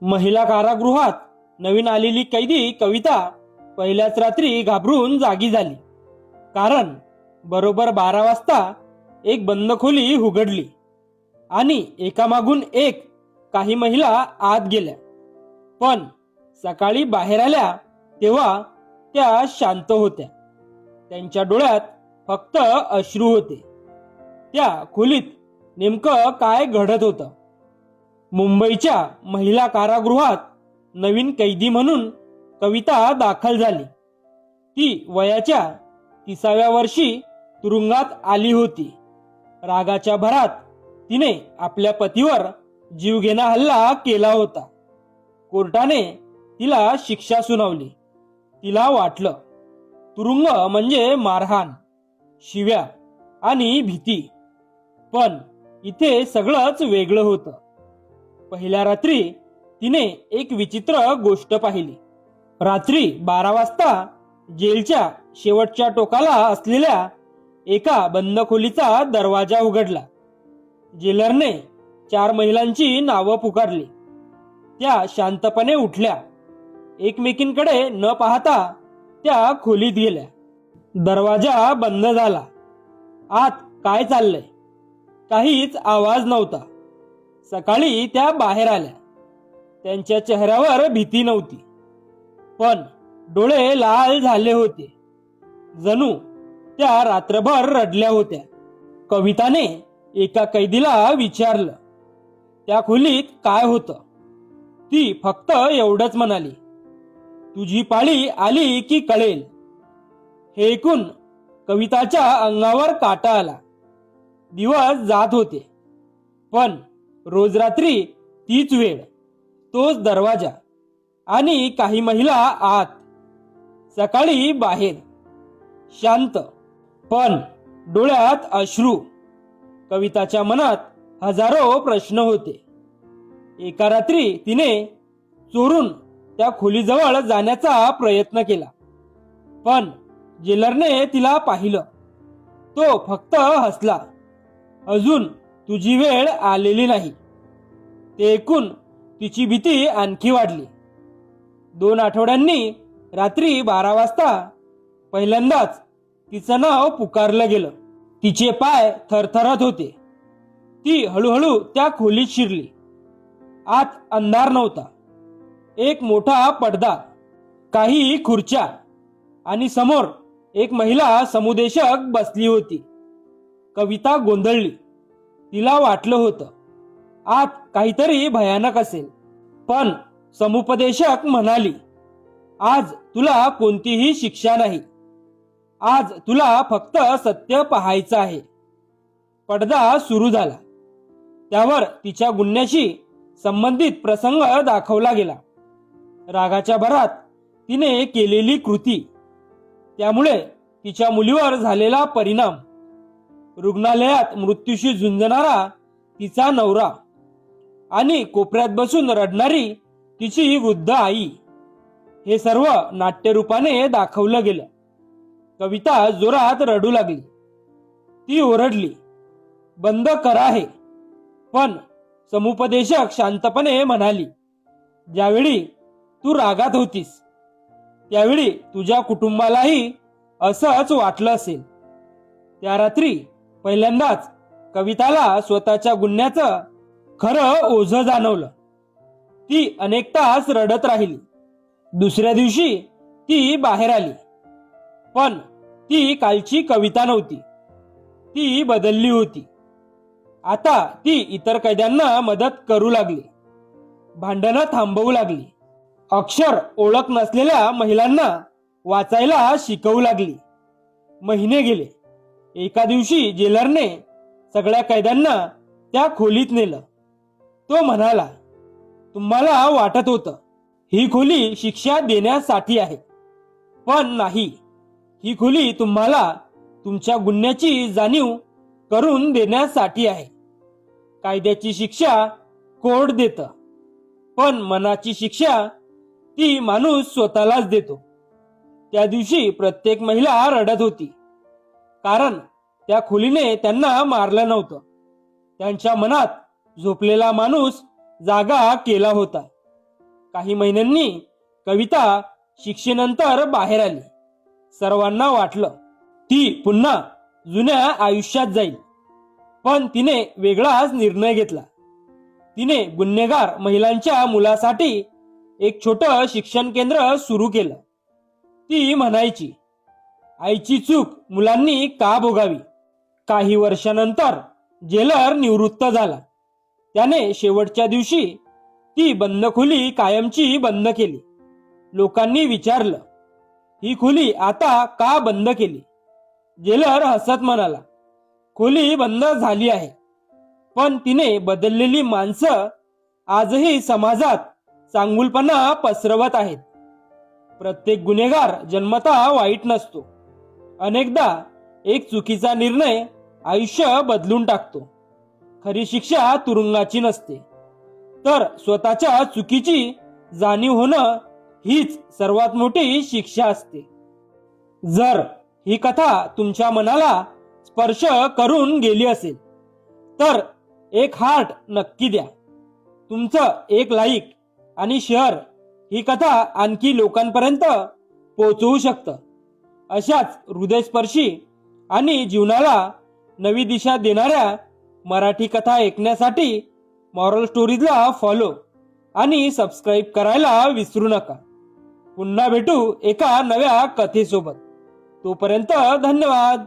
महिला कारागृहात नवीन आलेली कैदी कविता पहिल्याच रात्री घाबरून जागी झाली. कारण बरोबर 12 वाजता एक बंद खोली उघडली आणि एकामागून एक काही महिला आत गेल्या. पण सकाळी बाहेर आल्या तेव्हा त्या शांत होत्या. त्यांच्या डोळ्यात फक्त अश्रू होते. त्या खोलीत नेमकं काय घडत होतं? मुंबईच्या महिला कारागृहात नवीन कैदी म्हणून कविता दाखल झाली. ती वयाच्या 30व्या वर्षी तुरुंगात आली होती. रागाच्या भरात तिने आपल्या पतीवर जीवघेणा हल्ला केला होता. कोर्टाने तिला शिक्षा सुनावली. तिला वाटलं तुरुंग म्हणजे मारहाण, शिव्या आणि भीती. पण इथे सगळंच वेगळं होतं. पहिल्या रात्री तिने एक विचित्र गोष्ट पाहिली. रात्री 12 वाजता जेलच्या शेवटच्या टोकाला असलेल्या एका बंद खोलीचा दरवाजा उघडला. जेलरने 4 महिलांची नावं पुकारली. त्या शांतपणे उठल्या. एकमेकींकडे न पाहता त्या खोलीत गेल्या. दरवाजा बंद झाला. आत काय चाललंय? काहीच आवाज नव्हता. सकाळी त्या बाहेर आल्या. त्यांच्या चेहऱ्यावर भीती नव्हती, पण डोळे लाल झाले होते. जणू त्या रात्रभर रडल्या होत्या. कविताने एका कैदीला विचारलं त्या खोलीत काय होतं. ती फक्त एवढंच म्हणाली, तुझी पाळी आली की कळेल. हे ऐकून कविताच्या अंगावर काटा आला. दिवस जात होते, पण रोज रात्री तीच वेळ, तोच दरवाजा आणि काही महिला आत. सकाळी बाहेर शांत, पण डोळ्यात अश्रू. कविताच्या मनात हजारो प्रश्न होते. एका रात्री तिने चोरून त्या खोलीजवळ जाण्याचा प्रयत्न केला, पण जेलरने तिला पाहिलं. तो फक्त हसला. अजून तुझी वेळ आलेली नाही. ते ऐकून तिची भीती आणखी वाढली. 2 आठवड्यांनी रात्री 12 वाजता पहिल्यांदाच तिचं नाव पुकारलं गेलं. तिचे पाय थरथरत होते. ती हळूहळू त्या खोलीत शिरली. आत अंधार नव्हता. एक मोठा पडदा, काही खुर्च्या आणि समोर एक महिला समुदेशक बसली होती. कविता गोंधळली. तिला वाटलं होतं आत काहीतरी भयानक असेल. पण समुपदेशक म्हणाली, आज तुला कोणतीही शिक्षा नाही. आज तुला फक्त सत्य पाहायचं आहे. पडदा सुरू झाला. त्यावर तिच्या गुन्ह्याशी संबंधित प्रसंग दाखवला गेला. रागाच्या भरात तिने केलेली कृती, त्यामुळे तिच्या मुलीवर झालेला परिणाम, रुग्णालयात मृत्यूशी झुंजणारा तिचा नवरा आणि कोपऱ्यात बसून रडणारी तिची वृद्ध आई, हे सर्व नाट्यरूपाने दाखवलं गेलं. कविता जोरात रडू लागली. ती ओरडली, बंद करा हे. पण समुपदेशक शांतपणे म्हणाली, ज्यावेळी तू रागात होतीस त्यावेळी तुझ्या कुटुंबालाही असंच वाटलं असेल. त्या रात्री पहिल्यांदाच कविताला स्वतःच्या गुन्ह्याचं खरं ओझं जाणवलं. ती अनेक तास रडत राहिली. दुसऱ्या दिवशी ती बाहेर आली, पण ती कालची कविता नव्हती. ती बदलली होती. आता ती इतर कैद्यांना मदत करू लागली, भांडणं थांबवू लागली, अक्षर ओळख नसलेल्या महिलांना वाचायला शिकवू लागली. महिने गेले. एका दिवशी जेलरने सगळ्या कैद्यांना त्या खोलीत नेलं. तो म्हणाला, तुम्हाला वाटत होतं ही खोली शिक्षा देण्यासाठी आहे, पण नाही. ही खोली तुम्हाला तुमच्या गुन्ह्याची जाणीव करून देण्यासाठी आहे. कायद्याची शिक्षा कोर्ट देतं, पण मनाची शिक्षा ती माणूस स्वतःलाच देतो. त्या दिवशी प्रत्येक महिला रडत होती, कारण त्या खोलीने त्यांना मारलं नव्हतं. त्यांच्या मनात झोपलेला माणूस जागा केला होता. काही महिन्यांनी कविता शिक्षेनंतर बाहेर आली. सर्वांना वाटलं ती पुन्हा जुन्या आयुष्यात जाईल, पण तिने वेगळाच निर्णय घेतला. तिने गुन्हेगार महिलांच्या मुलासाठी एक छोटं शिक्षण केंद्र सुरू केलं. ती म्हणायची, आईची चूक मुलांनी का भोगावी. काही वर्षानंतर जेलर निवृत्त झाला. त्याने शेवटच्या दिवशी ती बंद खोली कायमची बंद केली. लोकांनी विचारलं, ही खोली आता का बंद केली. जेलर हसत म्हणाला, खोली बंद झाली आहे, पण तिने बदललेली माणसं आजही समाजात चांगुलपणा पसरवत आहेत. प्रत्येक गुन्हेगार जन्मतः वाईट नसतो. अनेकदा एक चुकीचा निर्णय आयुष्य बदलून टाकतो. खरी शिक्षा तुरुंगाची नसते, तर स्वतःच्या चुकीची जाणीव होणं हीच सर्वात मोठी शिक्षा असते. जर ही कथा तुमच्या मनाला स्पर्श करून गेली असेल तर एक हार्ट नक्की द्या. तुमचं एक लाईक आणि शेअर ही कथा आणखी लोकांपर्यंत पोहोचवू शकतं. अशाच हृदयस्पर्शी आणि जीवनाला नवी दिशा देणाऱ्या मराठी कथा ऐकण्यासाठी मॉरल स्टोरीजला फॉलो आणि सबस्क्राईब करायला विसरू नका. पुन्हा भेटू एका नव्या कथेसोबत. तोपर्यंत धन्यवाद.